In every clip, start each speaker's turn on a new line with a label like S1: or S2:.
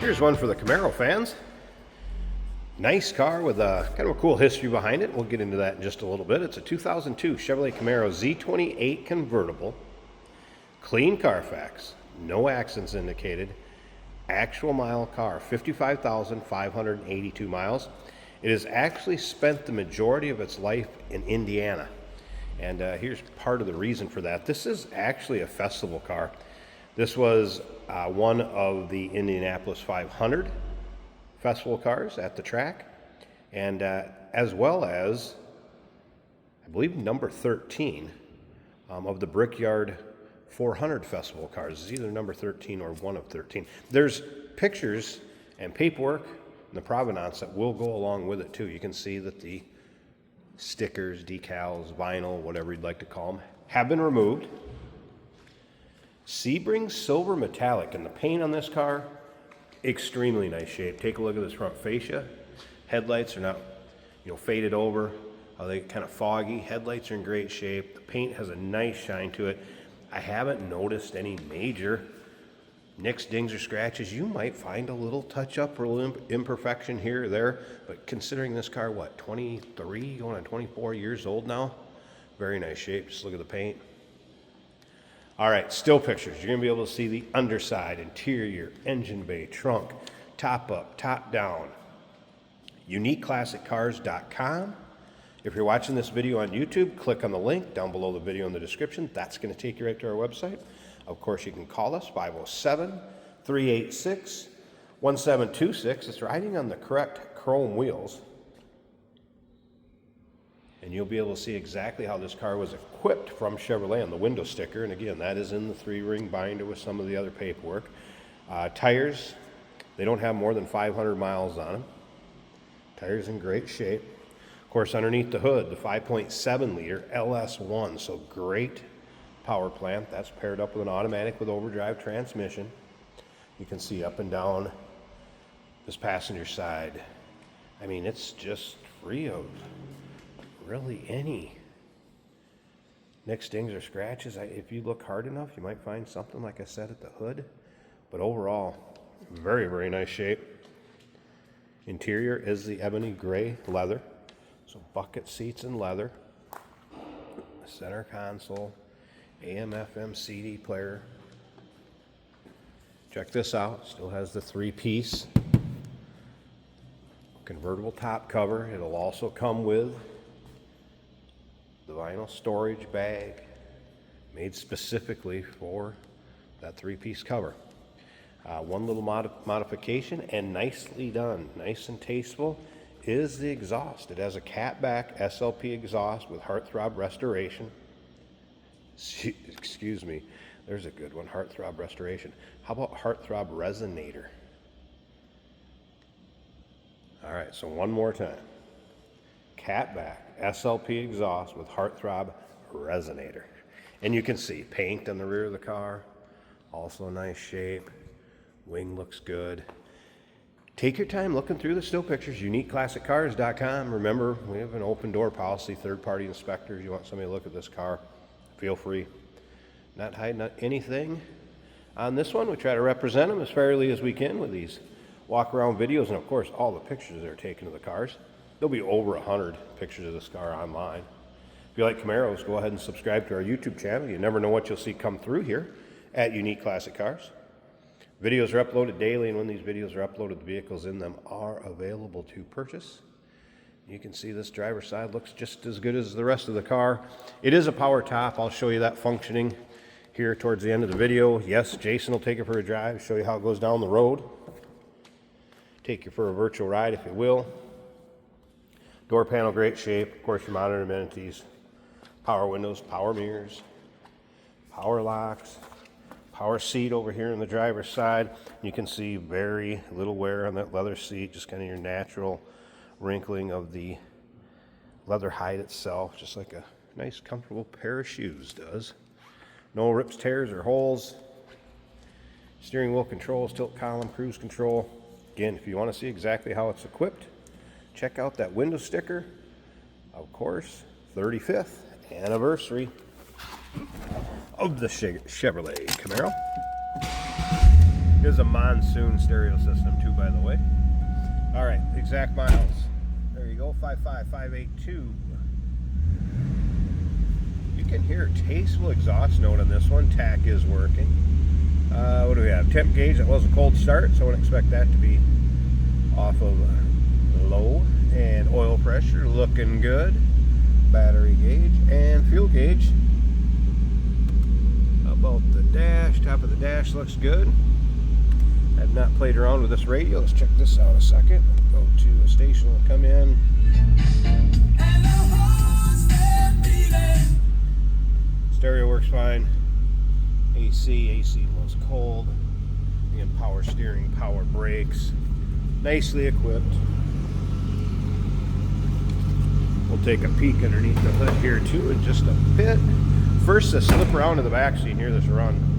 S1: Here's one for the Camaro fans. Nice car with a kind of a cool history behind it. We'll get into that in just a little bit. It's a 2002 Chevrolet Camaro Z28 convertible. Clean Carfax, no accidents indicated. Actual mile car, 55,582 miles. It has actually spent the majority of its life in Indiana. And here's part of the reason for that. This is actually a festival car. This was one of the Indianapolis 500 festival cars at the track, and as well as, I believe, number 13 of the Brickyard 400 festival cars. It's either number 13 or one of 13. There's pictures and paperwork and the provenance that will go along with it too. You can see that the stickers, decals, vinyl, whatever you'd like to call them, have been removed. Sebring silver metallic, and the paint on this car, extremely nice shape. Take a look at this front fascia. Headlights are not, faded over. They kind of foggy. Headlights are in great shape. The paint has a nice shine to it. I haven't noticed any major nicks, dings, or scratches. You might find a little touch-up or a little imperfection here or there, but considering this car, 23, going on 24 years old now? Very nice shape. Just look at the paint. All right, still pictures. You're gonna be able to see the underside, interior, engine bay, trunk, top up, top down. UniqueClassicCars.com. If you're watching this video on YouTube, click on the link down below the video in the description. That's gonna take you right to our website. Of course, you can call us, 507-386-1726. It's riding on the correct chrome wheels. And you'll be able to see exactly how this car was equipped from Chevrolet on the window sticker. And again, that is in the 3-ring binder with some of the other paperwork. Tires, they don't have more than 500 miles on them. Tires in great shape. Of course, underneath the hood, the 5.7 liter LS1, so great power plant. That's paired up with an automatic with overdrive transmission. You can see up and down this passenger side. I mean, it's just free of really any nicks, dings, or scratches. If you look hard enough, you might find something, like I said, at the hood. But overall, very, very nice shape. Interior is the ebony gray leather. So bucket seats in leather. Center console. AM, FM, CD player. Check this out. Still has the 3-piece convertible top cover. It'll also come with the vinyl storage bag made specifically for that 3-piece cover. One little modification, and nicely done, nice and tasteful, is the exhaust. It has a catback SLP exhaust with heartthrob restoration. Excuse me, there's a good one, heartthrob restoration. How about heartthrob resonator? All right, so one more time. Catback SLP exhaust with heartthrob resonator. And you can see paint on the rear of the car, also nice shape. Wing looks good. Take your time looking through the still pictures. UniqueClassicCars.com. Remember, we have an open door policy, third-party inspectors. You want somebody to look at this car, feel free. Not hiding anything on this one. We try to represent them as fairly as we can with these walk-around videos, and of course, all the pictures that are taken of the cars. There'll be over 100 pictures of this car online. If you like Camaros, go ahead and subscribe to our YouTube channel. You never know what you'll see come through here at Unique Classic Cars. Videos are uploaded daily, and when these videos are uploaded, the vehicles in them are available to purchase. You can see this driver's side looks just as good as the rest of the car. It is a power top. I'll show you that functioning here towards the end of the video. Yes, Jason will take it for a drive, show you how it goes down the road. Take you for a virtual ride, if you will. Door panel, great shape. Of course, your modern amenities. Power windows, power mirrors, power locks, power seat over here on the driver's side. You can see very little wear on that leather seat, just kind of your natural wrinkling of the leather hide itself, just like a nice, comfortable pair of shoes does. No rips, tears, or holes. Steering wheel controls, tilt column, cruise control. Again, if you want to see exactly how it's equipped, check out that window sticker. Of course, 35th anniversary of the Chevrolet Camaro. This is a monsoon stereo system too, by the way. All right, exact miles. There you go, 55582. You can hear a tasteful exhaust note on this one. Tack is working. What do we have? Temp gauge. That was a cold start, so I wouldn't expect that to be off of low. And oil pressure looking good. Battery gauge and fuel gauge. About the dash, top of the dash looks good. I've not played around with this radio. Let's check this out a second. Go to a station, we'll come in. Stereo works fine. AC was cold. Again, power steering, power brakes. Nicely equipped. We'll take a peek underneath the hood here too in just a bit. First, to slip around to the back so you can hear this run.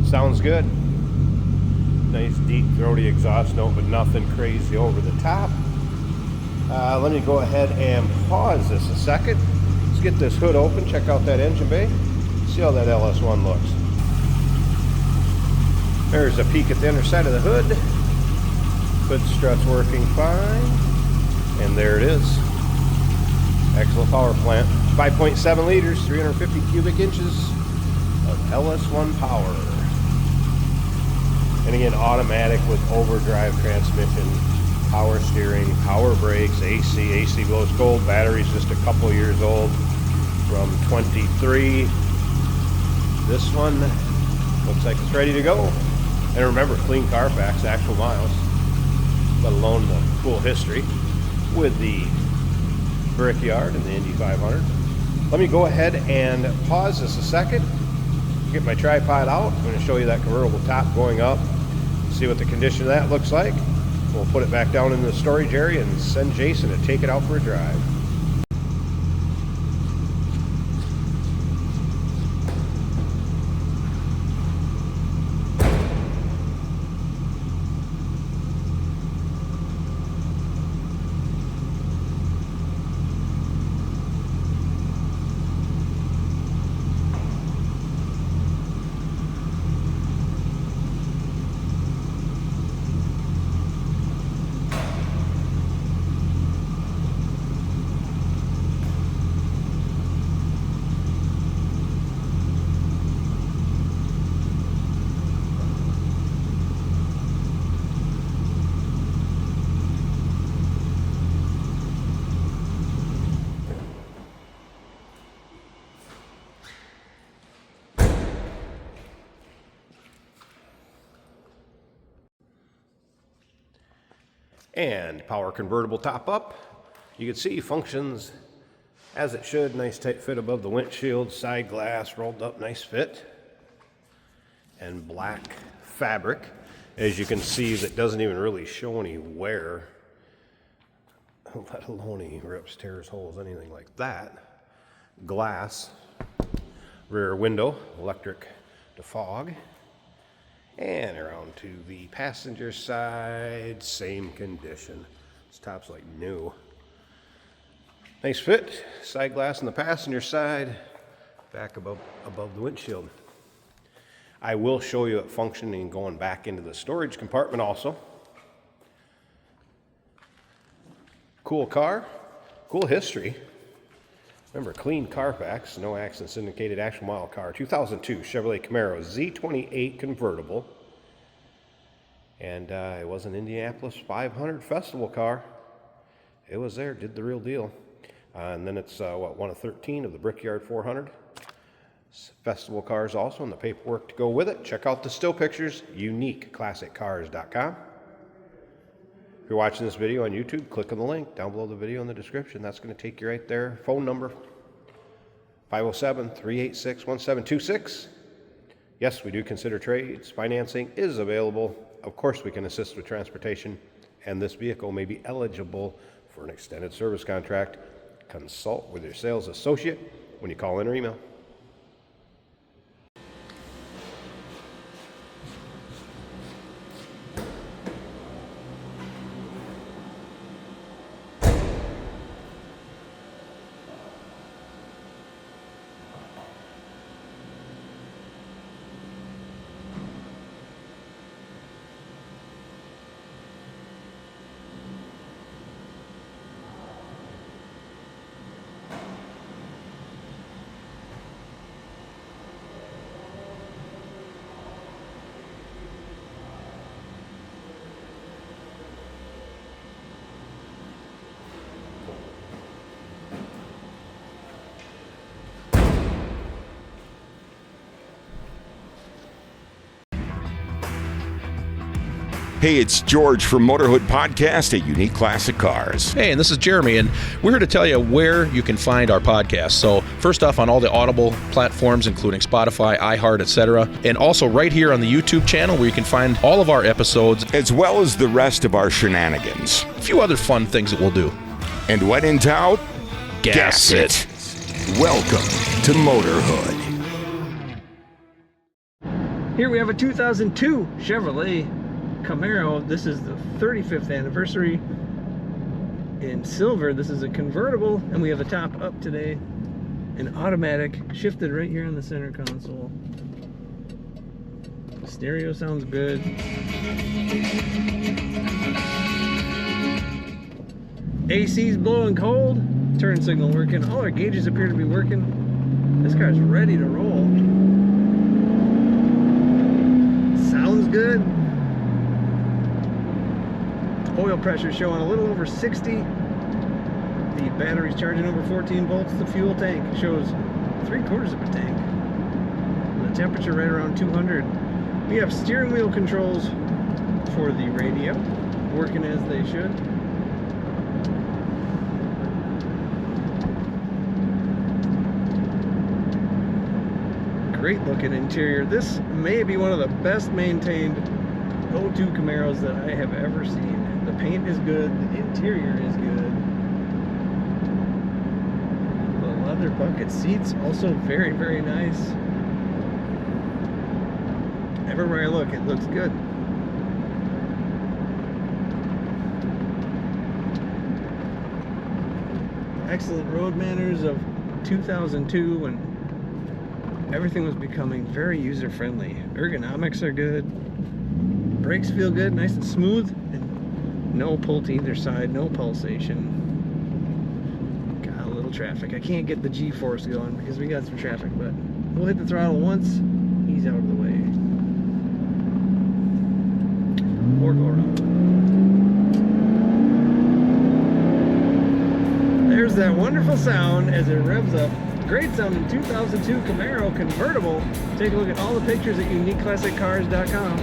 S1: Sounds good. Nice deep throaty exhaust note, but nothing crazy over the top. Let me go ahead and pause this a second. Let's get this hood open, check out that engine bay, see how that LS1 looks. There's a peek at the underside of the hood. Hood strut's working fine. And there it is. Excellent power plant. 5.7 liters, 350 cubic inches of LS1 power. And again, automatic with overdrive transmission, power steering, power brakes, AC blows cold. Battery's just a couple years old from 23. This one looks like it's ready to go. And remember, clean Carfax, actual miles, let alone the cool history with the Brickyard and the Indy 500. Let me go ahead and pause this a second, get my tripod out. I'm going to show you that convertible top going up, see what the condition of that looks like. We'll put it back down in the storage area and send Jason to take it out for a drive. And power convertible top up. You can see functions as it should. Nice tight fit above the windshield, side glass rolled up, nice fit. And black fabric. As you can see, that doesn't even really show any wear, let alone any rips, tears, holes, anything like that. Glass, rear window, electric defog. And around to the passenger side, same condition. This top's like new. Nice fit, side glass on the passenger side, back above the windshield. I will show you it functioning going back into the storage compartment also. Cool car, cool history. Remember, clean Carfax, no accidents indicated, actual mile car. 2002 Chevrolet Camaro Z28 convertible. And it was an Indianapolis 500 festival car. It was there, did the real deal. And then it's, one of 13 of the Brickyard 400. Festival cars also, and the paperwork to go with it. Check out the still pictures, uniqueclassiccars.com. If you're watching this video on YouTube, click on the link down below the video in the description. That's going to take you right there. Phone number, 507-386-1726. Yes, we do consider trades. Financing is available. Of course, we can assist with transportation, and this vehicle may be eligible for an extended service contract. Consult with your sales associate when you call in or email.
S2: Hey, it's George from Motorhood Podcast at Unique Classic Cars.
S3: Hey, and this is Jeremy, and we're here to tell you where you can find our podcast. So first off, on all the Audible platforms, including Spotify, iHeart, etc., and also right here on the YouTube channel where you can find all of our episodes,
S2: as well as the rest of our shenanigans.
S3: A few other fun things that we'll do.
S2: And when in doubt,
S3: gas it.
S2: Welcome to Motorhood.
S4: Here we have a 2002 Chevrolet Camaro. This is the 35th anniversary in silver. This is a convertible, and we have the top up today. An automatic, shifted right here on the center console. Stereo sounds good. AC's blowing cold. Turn signal working. All our gauges appear to be working. This car's ready to roll. Sounds good. Oil pressure showing a little over 60. The battery's charging over 14 volts. The fuel tank shows 3/4 of a tank. The temperature right around 200. We have steering wheel controls for the radio, working as they should. Great looking interior. This may be one of the best maintained 02 Camaros that I have ever seen. The paint is good, the interior is good. The leather bucket seats also very, very nice. Everywhere I look, it looks good. Excellent road manners of 2002 when everything was becoming very user-friendly. Ergonomics are good. Brakes feel good, nice and smooth, and no pull to either side, no pulsation. Got a little traffic. I can't get the G-force going because we got some traffic, but we'll hit the throttle once, he's out of the way. Or go around. There's that wonderful sound as it revs up. Great sounding 2002 Camaro convertible. Take a look at all the pictures at uniqueclassiccars.com.